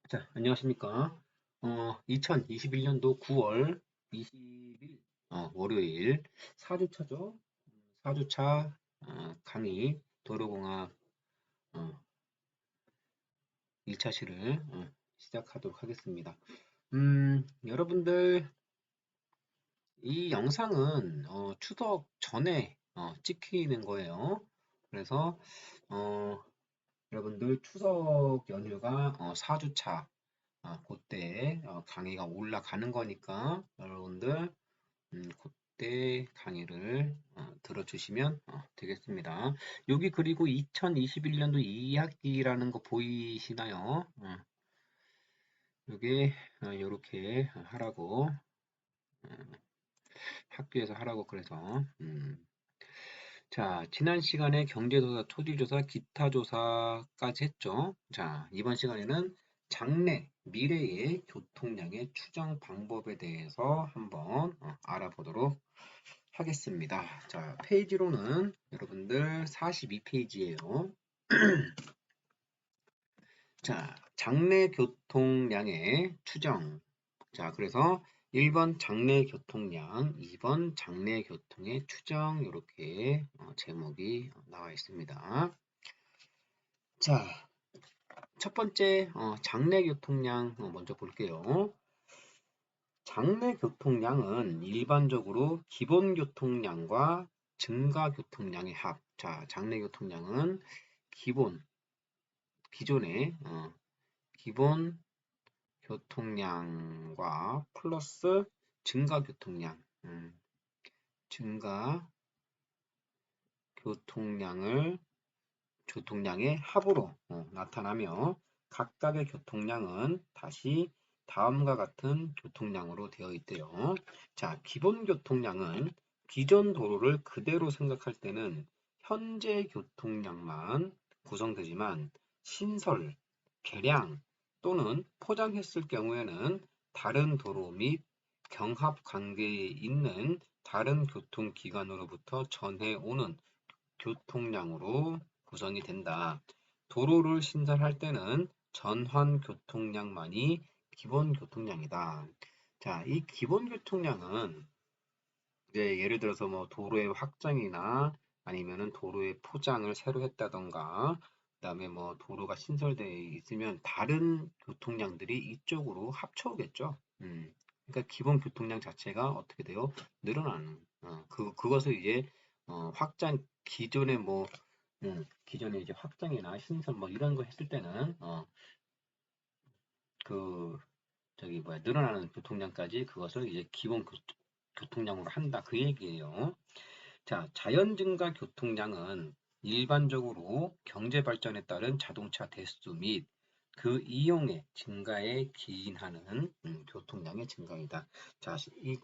자, 안녕하십니까. 2021년도 9월 20일, 월요일 4주차죠. 4주차 강의 도로공학 1차시를 시작하도록 하겠습니다. 여러분들, 이 영상은 추석 전에 찍히는 거예요. 그래서 어, 여러분들 추석 연휴가 4주차 그때 강의가 올라가는 거니까 여러분들 그때 강의를 들어주시면 되겠습니다. 여기 그리고 2021년도 2학기라는 거 보이시나요? 여기 이렇게 하라고 학교에서 하라고 그래서 자, 지난 시간에 경제조사, 토지조사, 기타조사까지 했죠. 자, 이번 시간에는 장래, 미래의 교통량의 추정 방법에 대해서 한번 알아보도록 하겠습니다. 자, 페이지로는 여러분들 42페이지예요. 자, 장래 교통량의 추정. 자, 그래서 1번 장내 교통량, 2번 장내 교통의 추정 이렇게 제목이 나와 있습니다. 자, 첫 번째 장내 교통량 먼저 볼게요. 장내 교통량은 일반적으로 기본 교통량과 증가 교통량의 합. 자, 장내 교통량은 기존의 기본 교통량과 플러스 증가 교통량, 증가 교통량의 합으로 나타나며 각각의 교통량은 다시 다음과 같은 교통량으로 되어 있대요. 자, 기본 교통량은 기존 도로를 그대로 생각할 때는 현재 교통량만 구성되지만 신설, 개량 또는 포장했을 경우에는 다른 도로 및 경합 관계에 있는 다른 교통기관으로부터 전해오는 교통량으로 구성이 된다. 도로를 신설할 때는 전환 교통량만이 기본 교통량이다. 자, 이 기본 교통량은 이제 예를 들어서 뭐 도로의 확장이나 아니면은 도로의 포장을 새로 했다던가 그다음에 뭐 도로가 신설되어 있으면 다른 교통량들이 이쪽으로 합쳐오겠죠. 그러니까 기본 교통량 자체가 어떻게 돼요? 늘어나는. 그것을 이제 확장 기존에 뭐 기존에 이제 확장이나 신설 뭐 이런 거 했을 때는 그 저기 뭐야 늘어나는 교통량까지 그것을 이제 기본 교통량으로 한다 그 얘기예요. 자, 자연 증가 교통량은 일반적으로 경제 발전에 따른 자동차 대수 및 그 이용의 증가에 기인하는 교통량의 증가이다. 자, 이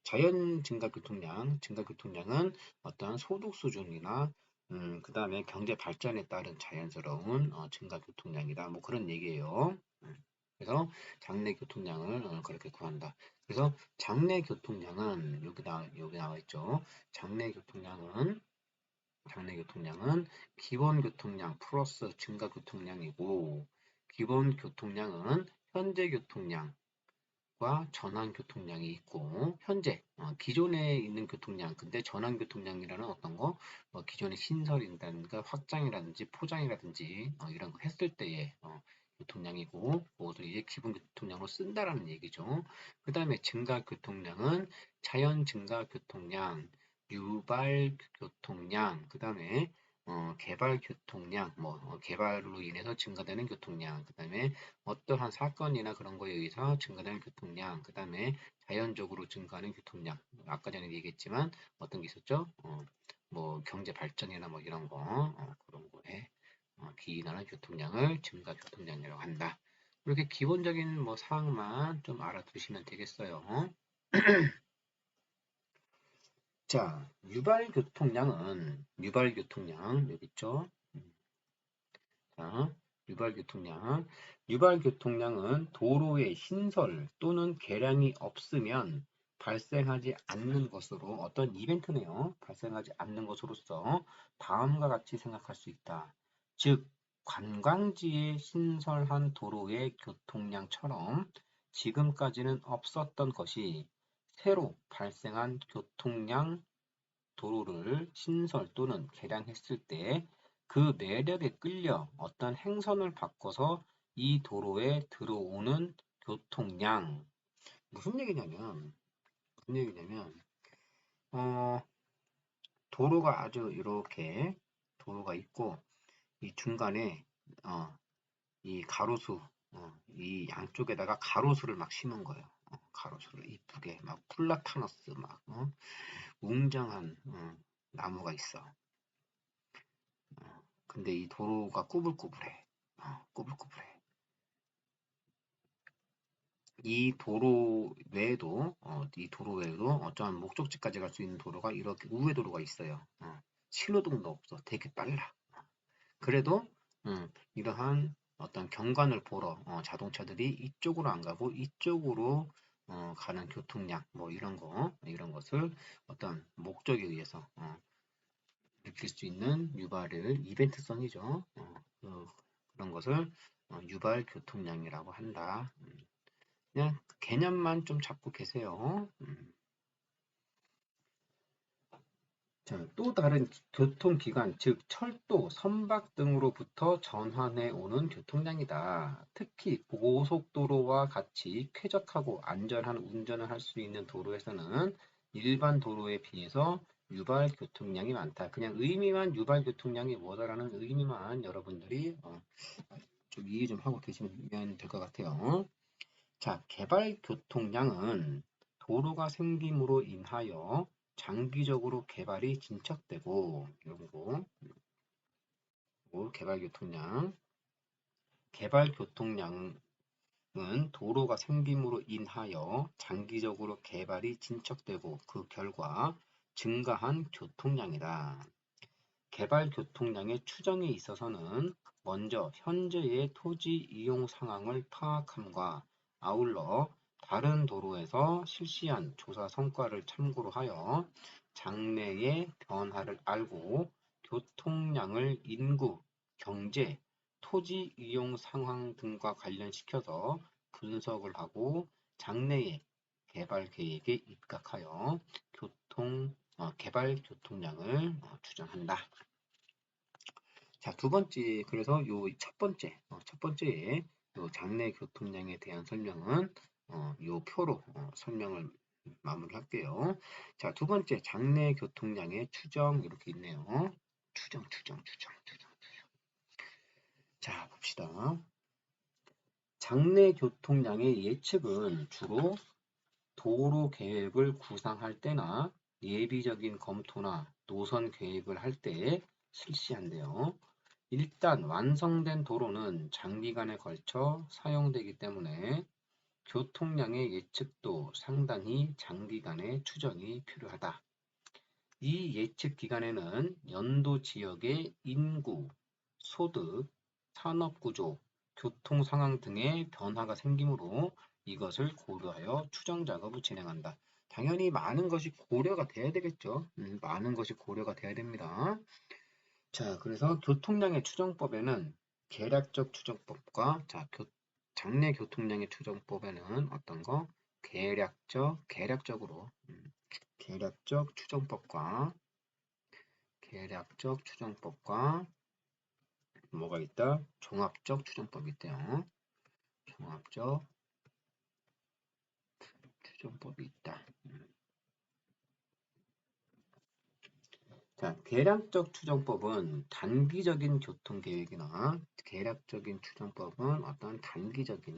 자연 증가 교통량은 어떤 소득 수준이나 그 다음에 경제 발전에 따른 자연스러운 증가 교통량이다. 뭐 그런 얘기예요. 그래서 장래 교통량을 그렇게 구한다. 그래서 장내 교통량은 여기 나와 있죠. 장내 교통량은 기본 교통량 플러스 증가 교통량이고 기본 교통량은 현재 교통량과 전환 교통량이 있고 현재 기존에 있는 교통량 근데 전환 교통량이라는 어떤 거 기존의 신설이라든가 확장이라든지 포장이라든지 이런 거 했을 때의 교통량이고 그것을 이제 기본 교통량으로 쓴다라는 얘기죠. 그 다음에 증가 교통량은 자연 증가 교통량, 유발 교통량, 그 다음에 개발 교통량, 개발로 인해서 증가되는 교통량, 그 다음에 어떠한 사건이나 그런 거에 의해서 증가되는 교통량, 그 다음에 자연적으로 증가하는 교통량. 아까 전에 얘기했지만 어떤 게 있었죠? 뭐 경제 발전이나 뭐 이런 거 그런 거에 기인하는 교통량을 증가 교통량이라고 한다. 이렇게 기본적인 뭐 사항만 좀 알아두시면 되겠어요. 자, 유발 교통량 여기 있죠? 자, 유발 교통량. 유발 교통량은 도로의 신설 또는 개량이 없으면 발생하지 않는 것으로 어떤 이벤트네요. 발생하지 않는 것으로서 다음과 같이 생각할 수 있다. 즉, 관광지에 신설한 도로의 교통량처럼 지금까지는 없었던 것이 새로 발생한 교통량 도로를 신설 또는 개량했을 때 그 매력에 끌려 어떤 행선을 바꿔서 이 도로에 들어오는 교통량. 무슨 얘기냐면, 도로가 아주 이렇게 도로가 있고, 이 중간에, 이 가로수, 이 양쪽에다가 가로수를 막 심은 거예요. 가로수를 이쁘게, 막 플라타너스, 막, 웅장한, 나무가 있어. 근데 이 도로가 꾸불꾸불해. 꾸불꾸불해. 이 도로 외에도 어떠한 목적지까지 갈 수 있는 도로가 이렇게 우회 도로가 있어요. 신호등도 없어. 되게 빨라. 그래도 이러한 어떤 경관을 보러 자동차들이 이쪽으로 안 가고 이쪽으로 가는 교통량 뭐 이런 것을 어떤 목적에 의해서 느낄 수 있는 유발을 이벤트성이죠. 그런 것을 유발 교통량이라고 한다. 그냥 개념만 좀 잡고 계세요. 자, 또 다른 교통기관, 즉 철도, 선박 등으로부터 전환해 오는 교통량이다. 특히 고속도로와 같이 쾌적하고 안전한 운전을 할 수 있는 도로에서는 일반 도로에 비해서 유발 교통량이 많다. 그냥 의미만 유발 교통량이 뭐다라는 의미만 여러분들이 좀 이해 좀 하고 계시면 될 것 같아요. 자, 개발 교통량은 도로가 생김으로 인하여 장기적으로 개발이 진척되고 이런 개발 교통량. 개발 교통량은 도로가 생김으로 인하여 장기적으로 개발이 진척되고 그 결과 증가한 교통량이다. 개발 교통량의 추정에 있어서는 먼저 현재의 토지 이용 상황을 파악함과 아울러 다른 도로에서 실시한 조사 성과를 참고로 하여 장래의 변화를 알고 교통량을 인구, 경제, 토지 이용 상황 등과 관련시켜서 분석을 하고 장래의 개발 계획에 입각하여 개발 교통량을 추정한다. 자, 두 번째, 그래서 첫 번째의 요 장래 교통량에 대한 설명은 요 표로 설명을 마무리할게요. 자, 두 번째 장래 교통량의 추정 이렇게 있네요. 추정. 자, 봅시다. 장래 교통량의 예측은 주로 도로 계획을 구상할 때나 예비적인 검토나 노선 계획을 할 때 실시한대요. 일단 완성된 도로는 장기간에 걸쳐 사용되기 때문에 교통량의 예측도 상당히 장기간의 추정이 필요하다. 이 예측 기간에는 연도 지역의 인구, 소득, 산업구조, 교통 상황 등의 변화가 생기므로 이것을 고려하여 추정 작업을 진행한다. 당연히 많은 것이 고려가 돼야 되겠죠. 많은 것이 고려가 돼야 됩니다. 자, 그래서 교통량의 추정법에는 계략적 추정법과 장래 교통량의 추정법에는 어떤 거? 계략적 추정법과 뭐가 있다? 종합적 추정법이 있대요. 종합적 추정법이 있다. 자, 계량적 추정법은 단기적인 교통 계획이나 계략적인 추정법은 어떤 단기적인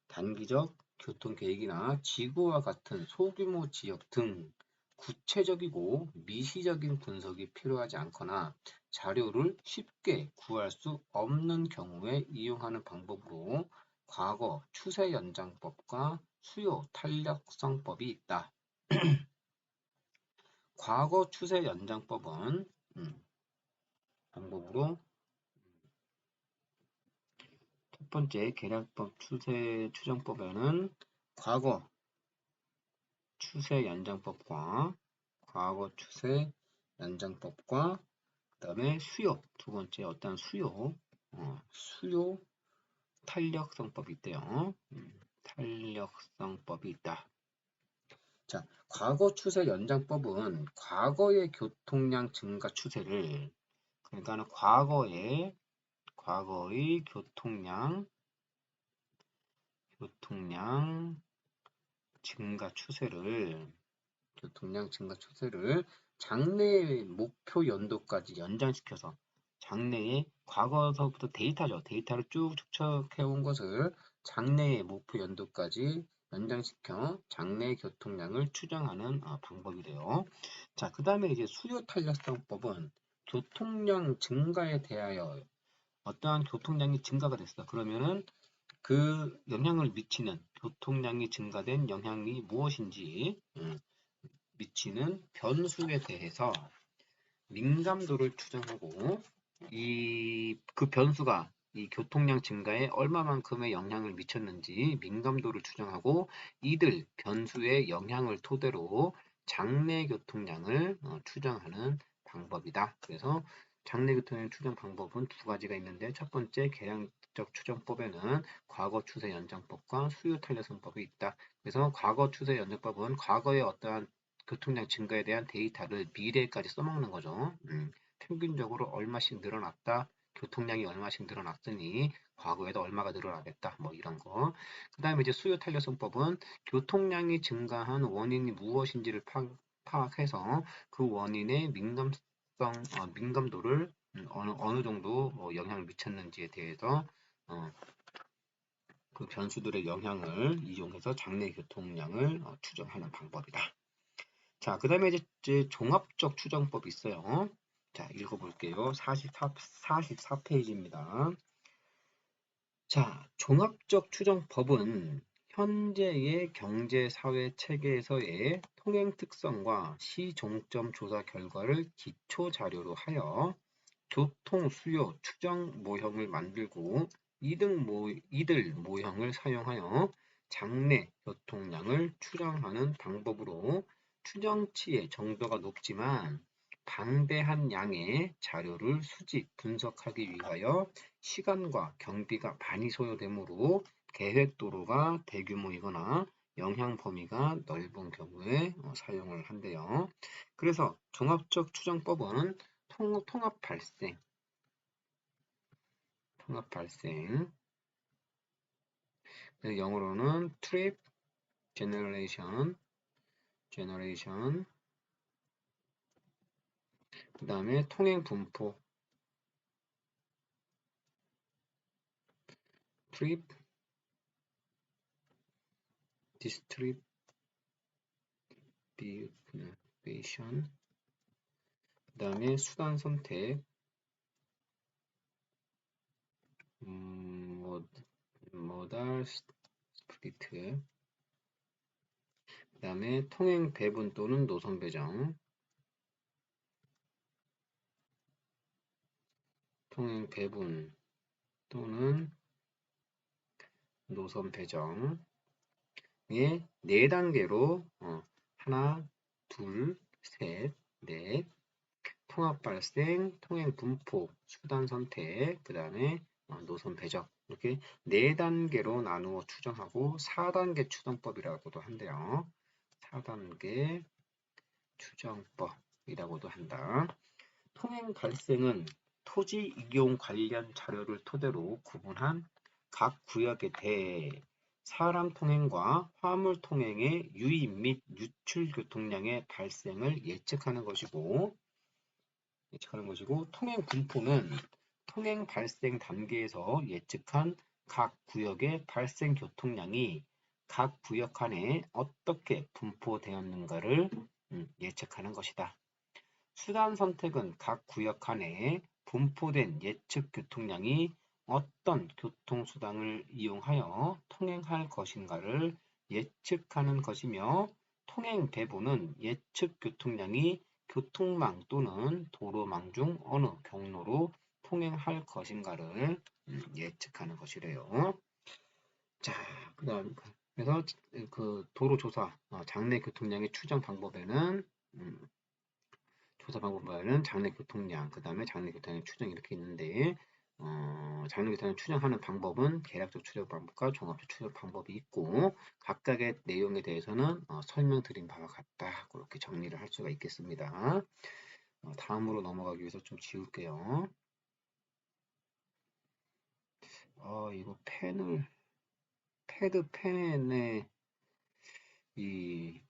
단기적 교통 계획이나 지구와 같은 소규모 지역 등 구체적이고 미시적인 분석이 필요하지 않거나 자료를 쉽게 구할 수 없는 경우에 이용하는 방법으로 과거 추세 연장법과 수요 탄력성법이 있다. 과거 추세 연장법은 방법으로 첫 번째 계량법 추세 추정법에는 과거 추세 연장법과 다음에 수요, 두 번째 어떤 수요, 수요 탄력성법이 있대요. 탄력성법이 있다. 자, 과거 추세 연장법은 과거의 교통량 증가 추세를, 그러니까 과거의 교통량 증가 추세를 장래의 목표 연도까지 연장시켜서, 장래의 과거서부터 데이터죠. 데이터를 쭉 축적해 온 것을 장래의 목표 연도까지 연장시켜 장래 교통량을 추정하는 방법이래요. 자, 그 다음에 이제 수요 탄력성법은 교통량 증가에 대하여 어떠한 교통량이 증가가 됐어. 그러면은 그 영향을 미치는, 교통량이 증가된 영향이 무엇인지 미치는 변수에 대해서 민감도를 추정하고, 그 변수가 이 교통량 증가에 얼마만큼의 영향을 미쳤는지 민감도를 추정하고, 이들 변수의 영향을 토대로 장래 교통량을 추정하는 방법이다. 그래서 장래 교통량 추정 방법은 두 가지가 있는데, 첫 번째 계량적 추정법에는 과거 추세 연장법과 수요 탄력성법이 있다. 그래서 과거 추세 연장법은 과거의 어떠한 교통량 증가에 대한 데이터를 미래까지 써먹는 거죠. 평균적으로 얼마씩 늘어났다. 교통량이 얼마씩 늘어났으니 과거에도 얼마가 늘어나겠다. 뭐 이런 거. 그 다음에 이제 수요 탄력성법은 교통량이 증가한 원인이 무엇인지를 파악해서 그 원인의 민감도를 어느 정도 영향을 미쳤는지에 대해서 그 변수들의 영향을 이용해서 장래 교통량을 추정하는 방법이다. 자, 그 다음에 이제 종합적 추정법이 있어요. 자, 읽어볼게요. 44페이지입니다. 자, 종합적 추정법은 현재의 경제 사회 체계에서의 통행 특성과 시종점 조사 결과를 기초 자료로 하여 교통 수요 추정 모형을 만들고 이들 모형을 사용하여 장래 교통량을 추정하는 방법으로 추정치의 정도가 높지만 방대한 양의 자료를 수집, 분석하기 위하여 시간과 경비가 많이 소요되므로 계획 도로가 대규모이거나 영향 범위가 넓은 경우에 사용을 한대요. 그래서 종합적 추정법은 통합 발생, 영어로는 trip generation, 그 다음에 통행 분포, trip distribution, 그 다음에 수단 선택, modal split, 그 다음에 통행 배분 또는 노선 배정, 통행 배분 또는 노선 배정의 4단계로 하나, 둘, 셋, 넷, 통합 발생, 통행 분포, 수단 선택, 그 다음에 노선 배정, 이렇게 4단계로 나누어 추정하고 4단계 추정법이라고도 한대요. 4단계 추정법이라고도 한다. 통행 발생은 토지 이용 관련 자료를 토대로 구분한 각 구역에 대해 사람 통행과 화물 통행의 유입 및 유출 교통량의 발생을 예측하는 것이고, 통행 분포는 통행 발생 단계에서 예측한 각 구역의 발생 교통량이 각 구역 안에 어떻게 분포되었는가를 예측하는 것이다. 수단 선택은 각 구역 안에 분포된 예측 교통량이 어떤 교통수단을 이용하여 통행할 것인가를 예측하는 것이며, 통행 배분은 예측 교통량이 교통망 또는 도로망 중 어느 경로로 통행할 것인가를 예측하는 것이래요. 자, 그래서 그 도로조사, 장래 교통량의 추정 방법에는 조사 방법은 장래 교통량, 그 다음에 장래 교통량 추정 이렇게 있는데 장래 교통량 추정하는 방법은 계략적 추정 방법과 종합적 추정 방법이 있고 각각의 내용에 대해서는 설명드린 바와 같다. 그렇게 정리를 할 수가 있겠습니다. 다음으로 넘어가기 위해서 좀 지울게요. 이거 펜에 이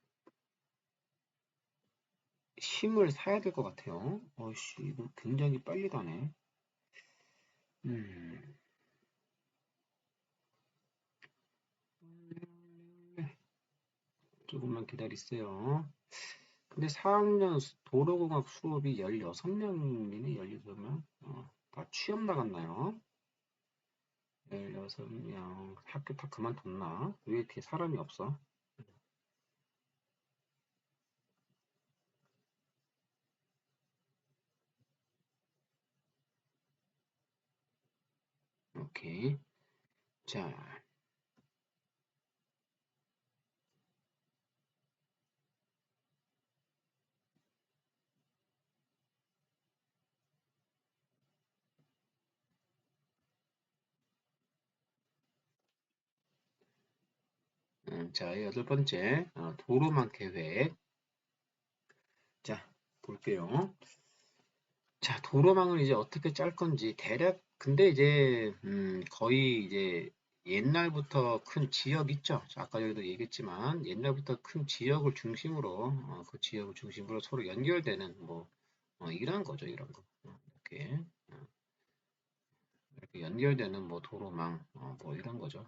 심을 사야 될 것 같아요. 어이씨, 이거 굉장히 빨리 가네. 음, 조금만 기다리세요. 근데 4학년 도로공학 수업이 16명이네, 16명. 다 취업 나갔나요? 16명. 학교 다 그만뒀나? 왜 이렇게 사람이 없어? 오케이. 자, 자, 여덟 번째, 도로망 계획. 자, 볼게요. 자, 도로망을 이제 어떻게 짤 건지 대략 근데 이제 거의 이제 옛날부터 큰 지역 있죠. 아까 전에도 얘기했지만 옛날부터 큰 지역을 중심으로 그 지역을 중심으로 서로 연결되는 뭐 이런 거죠, 이런 거. 이렇게 이렇게 연결되는 뭐 도로망 뭐 이런 거죠.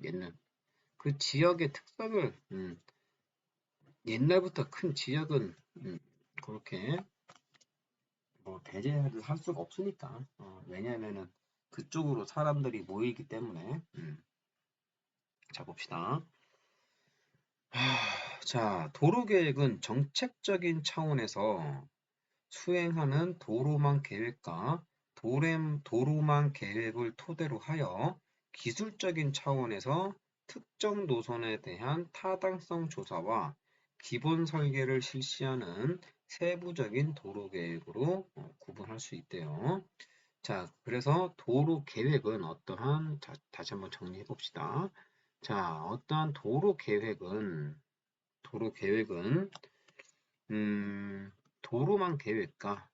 옛날 그 지역의 특성을 옛날부터 큰 지역은 그렇게 뭐 배제를 할 수가 없으니까. 왜냐면은 그쪽으로 사람들이 모이기 때문에. 자, 봅시다. 자, 도로 계획은 정책적인 차원에서 수행하는 도로망 계획과 도로망 계획을 토대로 하여 기술적인 차원에서 특정 노선에 대한 타당성 조사와 기본 설계를 실시하는 세부적인 도로 계획으로 구분할 수 있대요. 자, 그래서 도로 계획은 다시 한번 정리해 봅시다. 자, 어떠한 도로 계획은, 음, 도로망 계획과,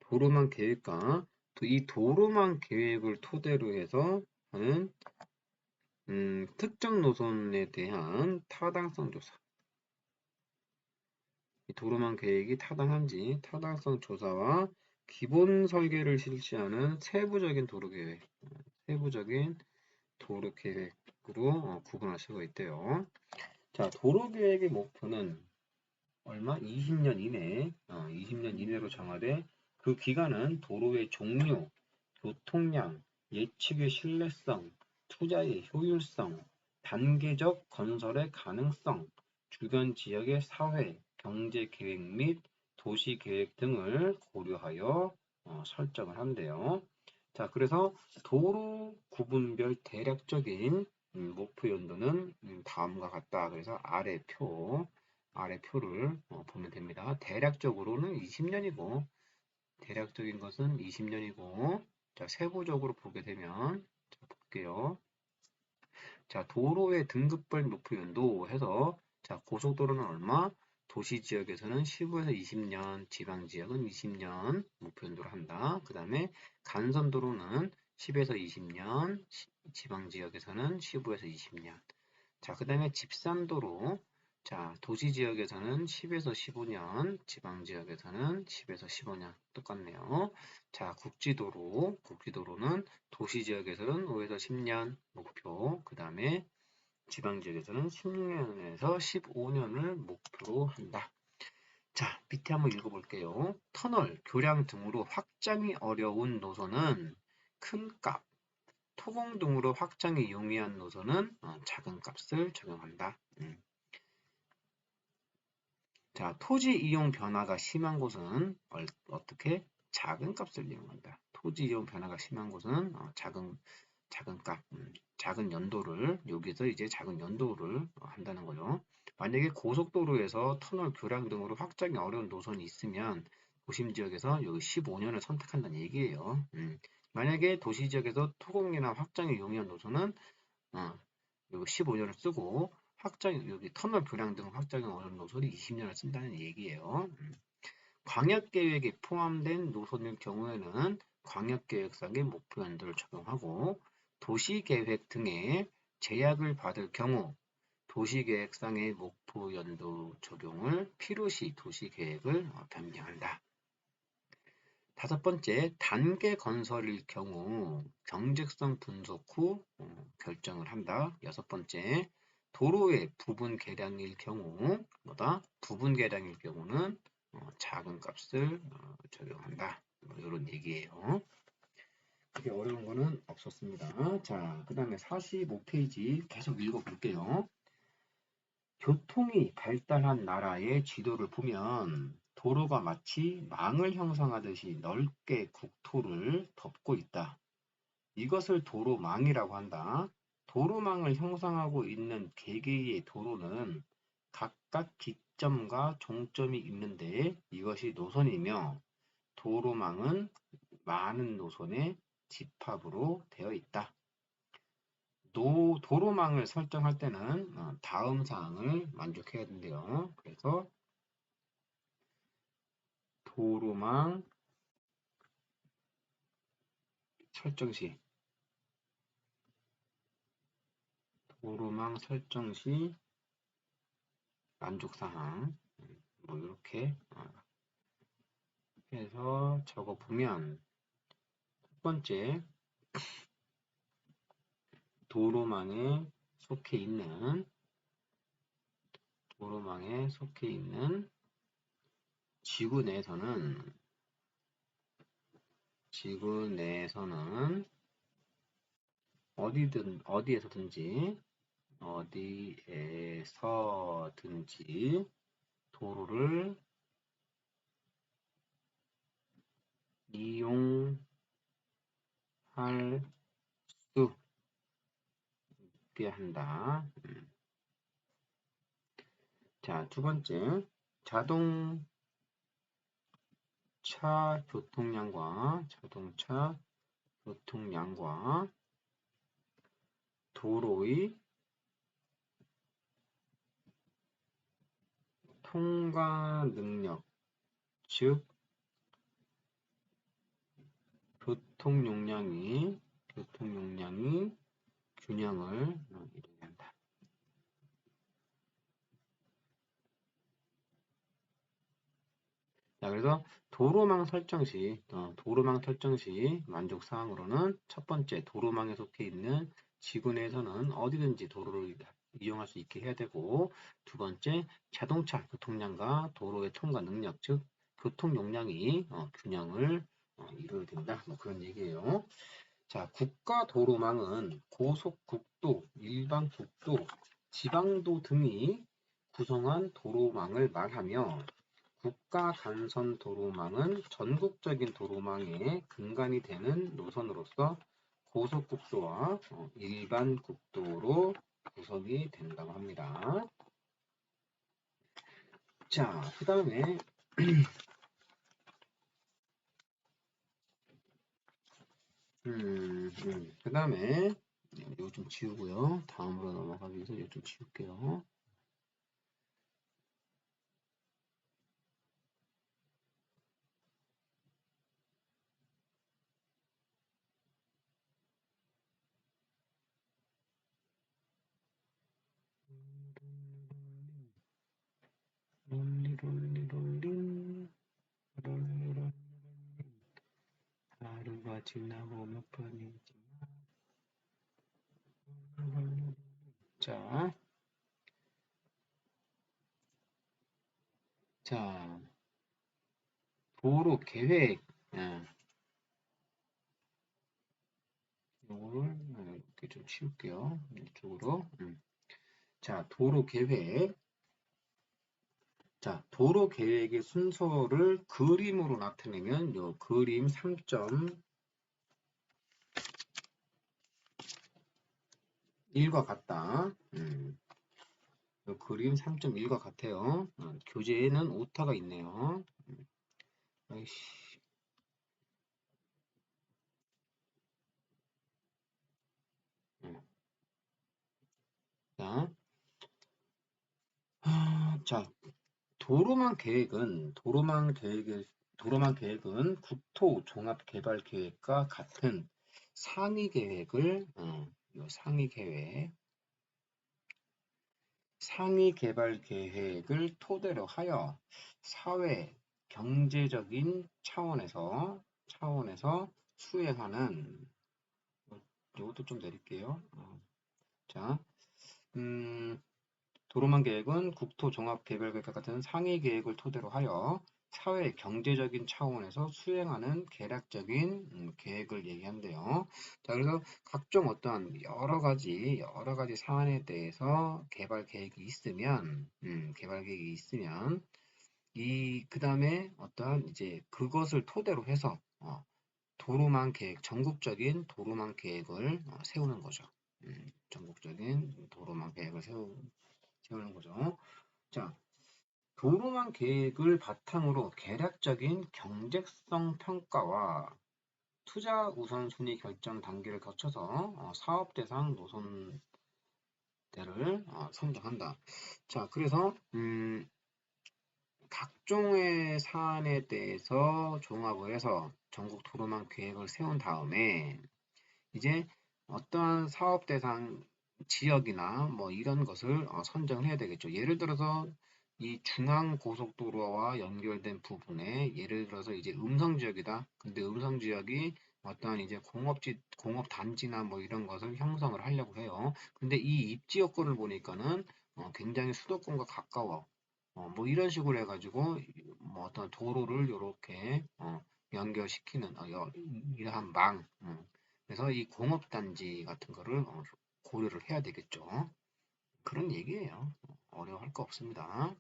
도로망 계획과, 이 도로망 계획을 토대로 해서 하는, 특정 노선에 대한 타당성 조사. 이 도로망 계획이 타당한지 타당성 조사와 기본 설계를 실시하는 세부적인 도로 계획, 세부적인 도로 계획으로 구분할 수가 있대요. 자, 도로 계획의 목표는 얼마? 20년 이내, 20년 이내로 정하되 그 기간은 도로의 종류, 교통량, 예측의 신뢰성, 투자의 효율성, 단계적 건설의 가능성, 주변 지역의 사회, 경제 계획 및 도시 계획 등을 고려하여 설정을 한대요. 자, 그래서 도로 구분별 대략적인 목표 연도는 다음과 같다. 그래서 아래 표를 보면 됩니다. 대략적으로는 20년이고, 대략적인 것은 20년이고, 자, 세부적으로 보게 되면, 자, 볼게요. 자, 도로의 등급별 목표 연도 해서, 자, 고속도로는 얼마? 도시 지역에서는 15에서 20년, 지방 지역은 20년 목표 연도를 한다. 그 다음에 간선도로는 10에서 20년, 지방 지역에서는 15에서 20년. 자, 그 다음에 집산도로. 자, 도시 지역에서는 10에서 15년, 지방 지역에서는 10에서 15년. 똑같네요. 자, 국지도로는 도시 지역에서는 5에서 10년 목표. 그 다음에 지방 지역에서는 10년에서 15년을 목표로 한다. 자, 밑에 한번 읽어볼게요. 터널, 교량 등으로 확장이 어려운 노선은 큰 값, 토공 등으로 확장이 용이한 노선은 작은 값을 적용한다. 자, 토지 이용 변화가 심한 곳은 어떻게? 작은 값을 이용한다. 토지 이용 변화가 심한 곳은 작은 값, 작은 연도를 여기서 이제 작은 연도를 한다는 거죠. 만약에 고속도로에서 터널 교량 등으로 확장이 어려운 노선이 있으면 도심 지역에서 여기 15년을 선택한다는 얘기예요. 만약에 도시 지역에서 토공이나 확장이 용이한 노선은 여기 15년을 쓰고 여기 터널 교량 등 확장이 어려운 노선이 20년을 쓴다는 얘기예요. 광역계획에 포함된 노선일 경우에는 광역계획상의 목표 연도를 적용하고 도시계획 등의 제약을 받을 경우 도시계획상의 목표 연도 적용을 필요시 도시계획을 변경한다. 다섯 번째, 단계 건설일 경우 경직성 분석 후 결정을 한다. 여섯 번째, 도로의 부분 개량일 경우 부분 개량일 경우는 작은 값을 적용한다. 이런 얘기예요. 그게 어려운 거는 없었습니다. 자, 그 다음에 45페이지 계속 읽어볼게요. 교통이 발달한 나라의 지도를 보면 도로가 마치 망을 형성하듯이 넓게 국토를 덮고 있다. 이것을 도로망이라고 한다. 도로망을 형성하고 있는 개개의 도로는 각각 기점과 종점이 있는데 이것이 노선이며 도로망은 많은 노선의 집합으로 되어 있다. 도로망을 설정할 때는 다음 사항을 만족해야 된대요. 그래서 도로망 설정 시 만족사항 뭐 이렇게 해서 적어보면 첫 번째 도로망에 속해 있는 지구 내에서는 어디에서든지 도로를 이용할 수 있게 한다. 자, 두 번째, 자동차 교통량과 도로의 통과 능력, 즉 교통 용량이 균형을 이루한다. 자, 그래서 도로망 설정 시 만족 사항으로는 첫 번째 도로망에 속해 있는 지구 내에서는 어디든지 도로를 이용할 수 있게 해야 되고, 두 번째 자동차 교통량과 도로의 통과 능력, 즉 교통 용량이 균형을 이루어야 된다. 뭐 그런 얘기예요. 자, 국가 도로망은 고속국도, 일반국도, 지방도 등이 구성한 도로망을 말하며 국가 간선 도로망은 전국적인 도로망의 근간이 되는 노선으로서 고속국도와 일반국도로 구성이 된다고 합니다. 자, 그 다음에 그 다음에 이거 좀 지우고요. 다음으로 넘어가기 위해서 이거 좀 지울게요. 하루가 지나고 몇 번이 자, 도로 계획 이거를 이렇게 좀 치울게요. 이쪽으로. 자, 도로 계획. 자, 도로 계획의 순서를 그림으로 나타내면 요 그림 3점 1과 같다. 요 그림 3.1과 같아요. 교재에는 오타가 있네요. 아이씨. 음. 자, 자, 도로만 계획은 국토 종합 개발 계획과 같은 상위 계획을, 요 상위 개발 계획을 토대로 하여 사회 경제적인 차원에서 수행하는, 이것도 좀 내릴게요. 자, 음, 도로만 계획은 국토 종합 개발 계획과 같은 상위 계획을 토대로 하여 사회 경제적인 차원에서 수행하는 개략적인 계획을 얘기한대요. 자, 그래서 각종 어떤 여러 가지 사안에 대해서 개발 계획이 있으면 그 다음에 어떠한 이제 그것을 토대로 해서 도로망 계획, 전국적인 도로망 계획을 세우는 거죠. 전국적인 도로망 계획을 세우는 거죠. 자, 도로망 계획을 바탕으로 개략적인 경제성 평가와 투자 우선순위 결정 단계를 거쳐서 사업 대상 노선대를 선정한다. 자, 그래서 각종의 사안에 대해서 종합을 해서 전국 도로망 계획을 세운 다음에 이제 어떠한 사업 대상 지역이나 뭐 이런 것을 선정을 해야 되겠죠. 예를 들어서 이 중앙 고속도로와 연결된 부분에 예를 들어서 이제 음성 지역이다. 근데 음성 지역이 어떠한 이제 공업 단지나 뭐 이런 것을 형성을 하려고 해요. 근데 이 입지 여건을 보니까는 굉장히 수도권과 가까워. 뭐 이런 식으로 해가지고 뭐 어떤 도로를 이렇게 연결시키는 이러한 그래서 이 공업단지 같은 거를 고려를 해야 되겠죠. 그런 얘기예요. 어려워할 거 없습니다.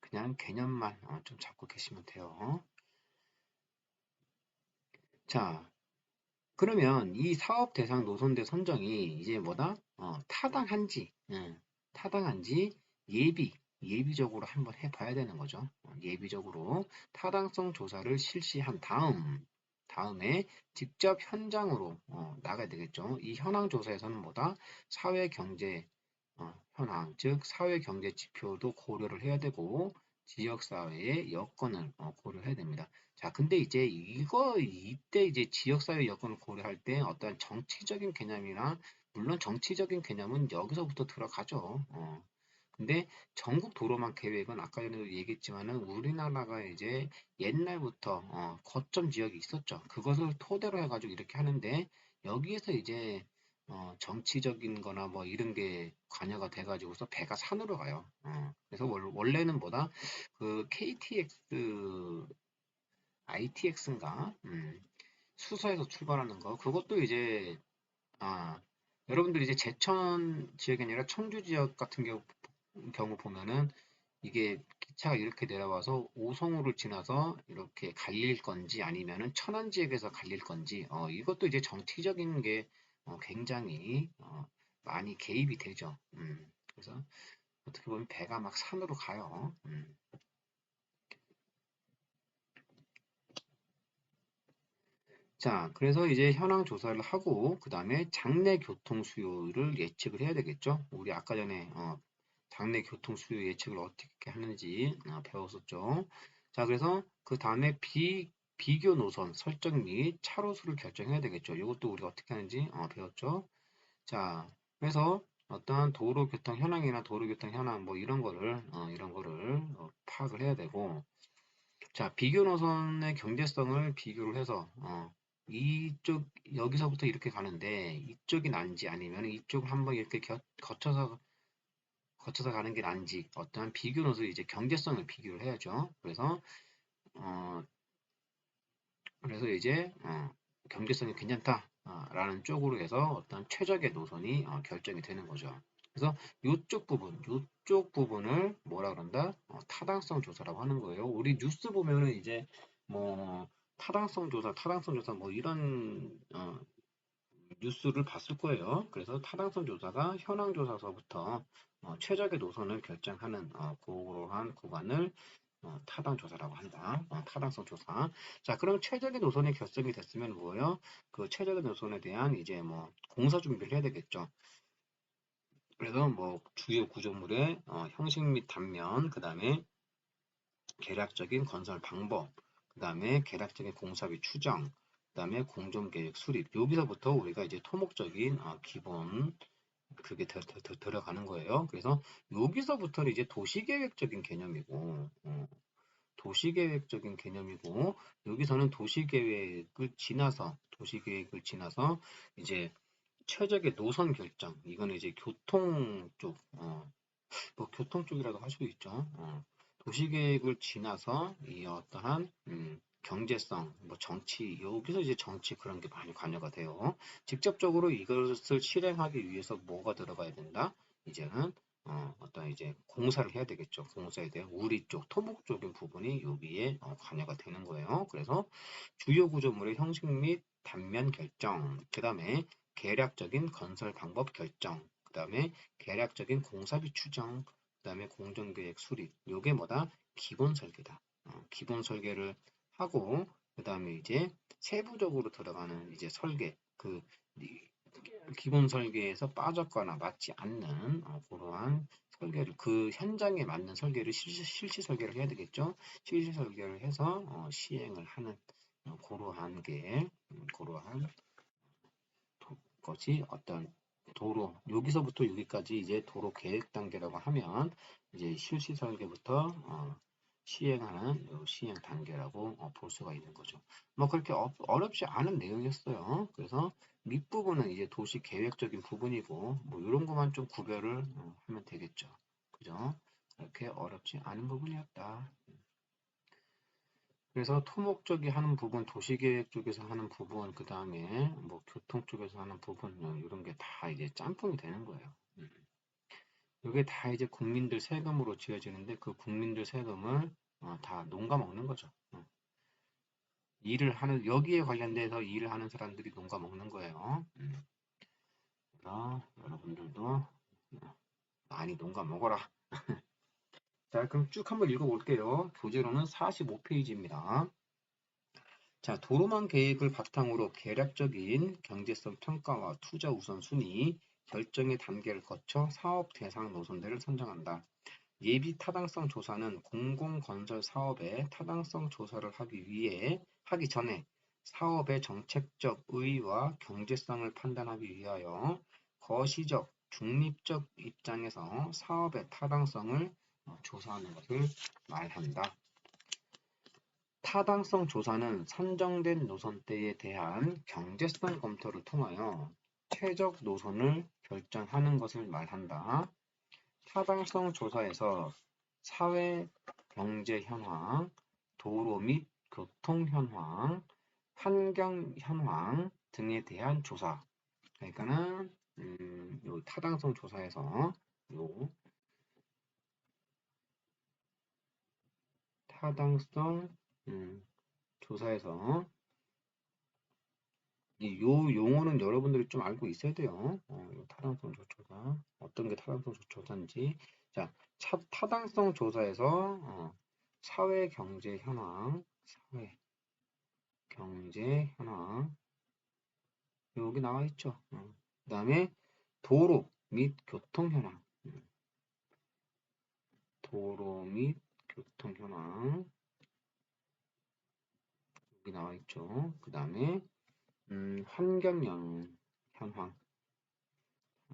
그냥 개념만 좀 잡고 계시면 돼요. 자, 그러면 이 사업 대상 노선대 선정이 이제 뭐다? 타당한지, 타당한지 예비적으로 한번 해봐야 되는 거죠. 예비적으로 타당성 조사를 실시한 다음에 직접 현장으로 나가야 되겠죠. 이 현황 조사에서는 뭐다? 사회 경제 현황, 즉 사회 경제 지표도 고려를 해야 되고 지역 사회의 여건을 고려해야 됩니다. 자, 근데 이제 이때 이제 지역사회 여건을 고려할 때 어떤 정치적인 개념이나, 물론 정치적인 개념은 여기서부터 들어가죠. 근데 전국 도로망 계획은 아까 전에도 얘기했지만은 우리나라가 이제 옛날부터 거점 지역이 있었죠. 그것을 토대로 해가지고 이렇게 하는데 여기에서 이제 정치적인 거나 뭐 이런 게 관여가 돼가지고서 배가 산으로 가요. 그래서 원래는 뭐다? 그 KTX ITX인가? 수서에서 출발하는 거. 그것도 이제, 아, 여러분들 이제 제천 지역이 아니라 청주 지역 같은 경우 보면은 이게 기차가 이렇게 내려와서 오송호를 지나서 이렇게 갈릴 건지 아니면은 천안 지역에서 갈릴 건지, 이것도 이제 정치적인 게 굉장히 많이 개입이 되죠. 그래서 어떻게 보면 배가 막 산으로 가요. 자, 그래서 이제 현황 조사를 하고, 그 다음에 장내 교통 수요를 예측을 해야 되겠죠? 우리 아까 전에, 장내 교통 수요 예측을 어떻게 하는지 배웠었죠. 자, 그래서 그 다음에 비교 노선 설정 및 차로수를 결정해야 되겠죠. 이것도 우리가 어떻게 하는지 배웠죠. 자, 그래서 어떠한 도로 교통 현황이나 도로 교통 현황 뭐 이런 거를 파악을 해야 되고, 자, 비교 노선의 경제성을 비교를 해서 이쪽 여기서부터 이렇게 가는데 이쪽이 난지 아니면 이쪽을 한번 이렇게 거쳐서 가는 게 난지 어떠한 비교 노선의 이제 경제성을 비교를 해야죠. 어, 그래서 이제 경제성이 괜찮다라는 쪽으로 해서 어떤 최적의 노선이 결정이 되는 거죠. 그래서 이쪽 부분을 뭐라 그런다? 타당성 조사라고 하는 거예요. 우리 뉴스 보면은 이제 뭐 타당성 조사 뭐 이런 뉴스를 봤을 거예요. 그래서 타당성 조사가 현황 조사서부터 최적의 노선을 결정하는 그러한 구간을 타당 조사라고 한다. 타당성 조사. 자, 그럼 최적의 노선이 결정이 됐으면 뭐예요? 그 최적의 노선에 대한 이제 뭐 공사 준비를 해야 되겠죠. 그래서 뭐 주요 구조물의 형식 및 단면, 그 다음에 계략적인 건설 방법, 그 다음에 계략적인 공사비 추정, 그 다음에 공정계획 수립. 여기서부터 우리가 이제 토목적인 기본 그게 들어가는 거예요. 그래서 여기서부터는 이제 도시계획적인 개념이고, 도시계획적인 개념이고, 여기서는 도시계획을 지나서 이제 최적의 노선 결정. 이거는 이제 교통 쪽, 뭐 교통 쪽이라도 할 수도 있죠. 도시계획을 지나서 이 어떠한 경제성, 뭐 정치, 여기서 이제 정치 그런 게 많이 관여가 돼요. 직접적으로 이것을 실행하기 위해서 뭐가 들어가야 된다? 이제는 어떤 이제 공사를 해야 되겠죠. 공사에 대한 우리 쪽, 토목적인 부분이 여기에 관여가 되는 거예요. 그래서 주요 구조물의 형식 및 단면 결정, 그 다음에 계략적인 건설 방법 결정, 그 다음에 계략적인 공사비 추정, 그 다음에 공정계획 수립. 요게 뭐다? 기본 설계다. 기본 설계를 하고, 그 다음에 이제 세부적으로 들어가는 이제 설계, 기본 설계에서 빠졌거나 맞지 않는 그러한 설계를, 그 현장에 맞는 설계를 실시 설계를 해야 되겠죠. 실시 설계를 해서 시행을 하는 그러한 것이 어떤 도로, 여기서부터 여기까지 이제 도로 계획 단계라고 하면 이제 실시 설계부터 시행하는 시행 단계라고 볼 수가 있는 거죠. 뭐 그렇게 어렵지 않은 내용이었어요. 그래서 밑부분은 이제 도시 계획적인 부분이고 뭐 이런 것만 좀 구별을 하면 되겠죠. 그죠? 그렇게 어렵지 않은 부분이었다. 그래서 토목 쪽이 하는 부분, 도시계획 쪽에서 하는 부분, 그 다음에 뭐 교통 쪽에서 하는 부분, 이런 게 다 이제 짬뽕이 되는 거예요. 이게 다 이제 국민들 세금으로 지어지는데 그 국민들 세금을 다 농가먹는 거죠. 일을 하는, 여기에 관련돼서 일을 하는 사람들이 농가먹는 거예요. 그래서 여러분들도 많이 농가먹어라. 자, 그럼 쭉 한번 읽어볼게요. 교재로는 45페이지입니다. 자, 도로망 계획을 바탕으로 계략적인 경제성 평가와 투자 우선순위, 결정의 단계를 거쳐 사업 대상 노선들을 선정한다. 예비 타당성 조사는 공공건설 사업의 타당성 조사를 하기 전에 사업의 정책적 의의와 경제성을 판단하기 위하여 거시적, 중립적 입장에서 사업의 타당성을 조사하는 것을 말한다. 타당성 조사는 선정된 노선대에 대한 경제성 검토를 통하여 최적 노선을 결정하는 것을 말한다. 타당성 조사에서 사회, 경제 현황, 도로 및 교통 현황, 환경 현황 등에 대한 조사. 그러니까는 요 타당성 조사에서 요 타당성 조사에서 요 용어는 여러분들이 좀 알고 있어야 돼요. 타당성 조사. 어떤 게 타당성 조사인지. 자, 타당성 조사에서 사회 경제 현황, 여기 나와 있죠. 그 다음에 도로 및 교통 현황, 도로 및 교통 현황 여기 나와 있죠. 그 다음에 환경 현황,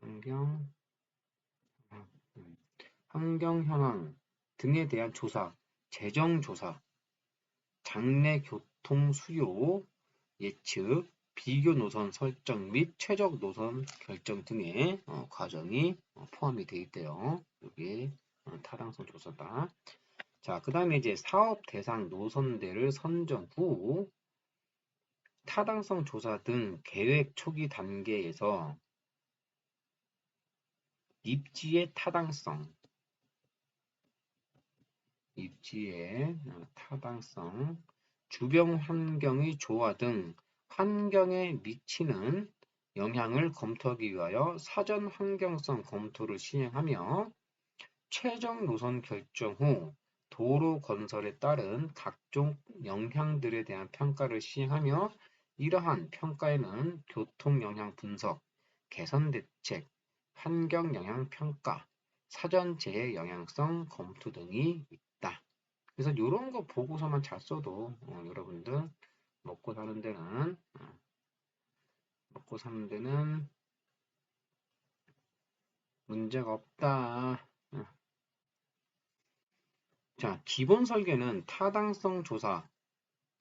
환경 환경 현황 등에 대한 조사, 재정 조사, 장래 교통 수요 예측, 비교 노선 설정 및 최적 노선 결정 등의 과정이 포함이 되어 있대요. 이게 타당성 조사다. 자, 그 다음에 이제 사업 대상 노선대를 선정 후 타당성 조사 등 계획 초기 단계에서 입지의 타당성, 주변 환경의 조화 등 환경에 미치는 영향을 검토하기 위하여 사전 환경성 검토를 시행하며 최종 노선 결정 후 도로 건설에 따른 각종 영향들에 대한 평가를 시행하며 이러한 평가에는 교통 영향 분석, 개선 대책, 환경 영향 평가, 사전 재해 영향성 검토 등이 있다. 그래서 이런 거 보고서만 잘 써도 여러분들 먹고 사는 데는 문제가 없다. 자, 기본 설계는 타당성 조사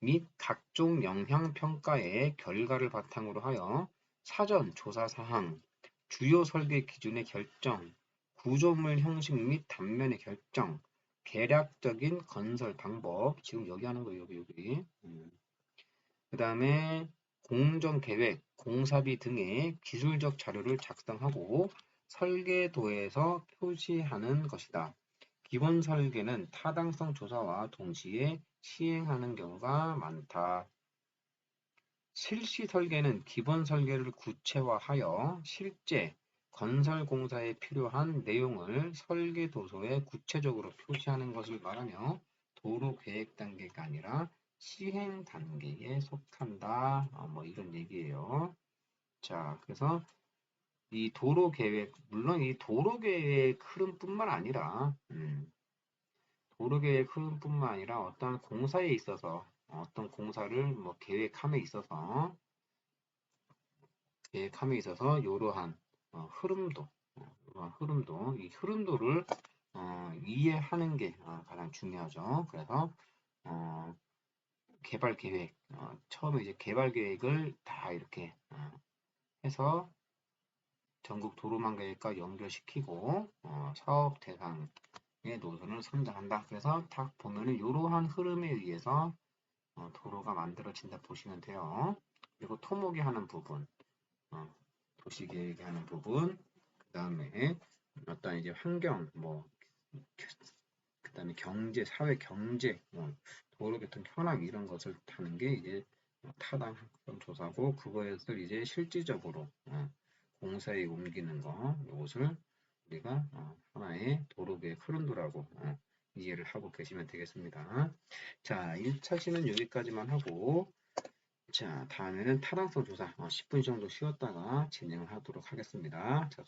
및 각종 영향 평가의 결과를 바탕으로 하여 사전 조사 사항, 주요 설계 기준의 결정, 구조물 형식 및 단면의 결정, 계략적인 건설 방법, 지금 여기 하는 거예요, 여기. 그 다음에 공정계획, 공사비 등의 기술적 자료를 작성하고 설계도에서 표시하는 것이다. 기본 설계는 타당성 조사와 동시에 시행하는 경우가 많다. 실시 설계는 기본 설계를 구체화하여 실제 건설 공사에 필요한 내용을 설계 도서에 구체적으로 표시하는 것을 말하며 도로 계획 단계가 아니라 시행 단계에 속한다. 뭐 이런 얘기예요. 자, 그래서 이 도로 계획, 물론 이 도로 계획 흐름뿐만 아니라 도로 계획 흐름뿐만 아니라 어떤 공사에 있어서 어떤 공사를 뭐 계획함에 있어서 이러한 흐름도 이 흐름도를 이해하는 게 가장 중요하죠. 그래서 개발 계획 처음에 이제 개발 계획을 다 이렇게 해서 전국 도로망 계획과 연결시키고 사업 대상의 노선을 선정한다. 그래서 딱 보면은 이러한 흐름에 의해서 도로가 만들어진다 보시면 돼요. 그리고 토목이 하는 부분, 도시계획이 하는 부분, 그 다음에 어떤 이제 환경, 그 다음에 경제, 사회 경제, 도로교통 현황 이런 것을 하는 게 이제 타당성 조사고 그것을 이제 실질적으로 공사에 옮기는 거, 이것을 우리가 하나의 도로계획 흐름도라고 이해를 하고 계시면 되겠습니다. 자, 1차 시는 여기까지만 하고 자, 다음에는 타당성 조사 10분 정도 쉬었다가 진행을 하도록 하겠습니다. 자,